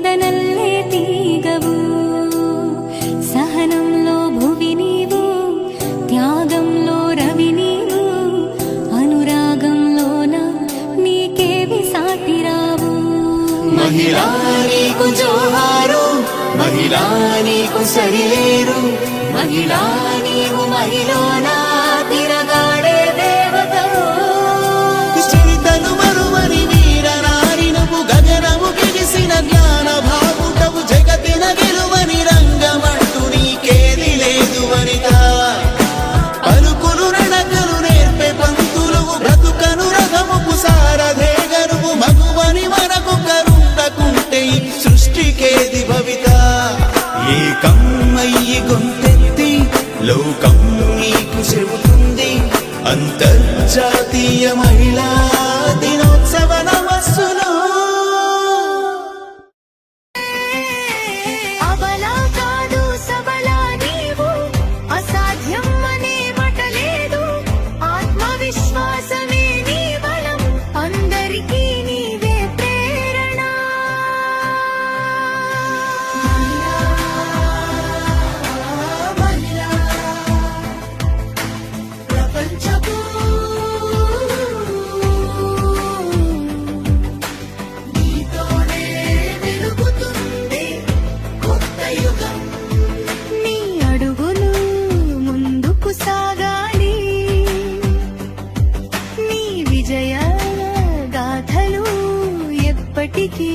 కొండనల్లే తీగవు సహనంలో భువి నీవు త్యాగంలో రవి నీవు అనురాగంలోన నీకేవి సాటిరావు మహిళా నీకు జోహారు మహిళా నీకు సరిలేరు మహిళా నీవు మహిళనా తిరగాడే దేవతవు చరితను మరువని వీర నారి నువ్వు గగనము గిరిసిన జ్ఞాన భావుటవు జగతిన గెలువని రంగమంటూ నీకేది లేదు వనిత పలుకులు నడకలు నేర్పే పంతులువు బ్రతుకను రథముకు సారథేగరువు మగువని మనకు కరుండకుంటే సృష్టికేది భవిత ఏకమ్మయ్యి గొంతెత్తి లోకం నీకు చెబుతుంది అంతర్జాతీయ మహిళా దినోత్సవ నమస్సులు అబలా కాదు సబలా నీవు అసాధ్యం అనే మాట లేదు ఆత్మవిశ్వాసమే నీ బలం అందరికీ నీవే ప్రేరణ ప్రపంచపు నీతోనే వెలుగుతుంది కొత్త యుగం నీ అడుగులు ముందుకు సాగాలి నీ విజయ గాథలు ఎప్పటికీ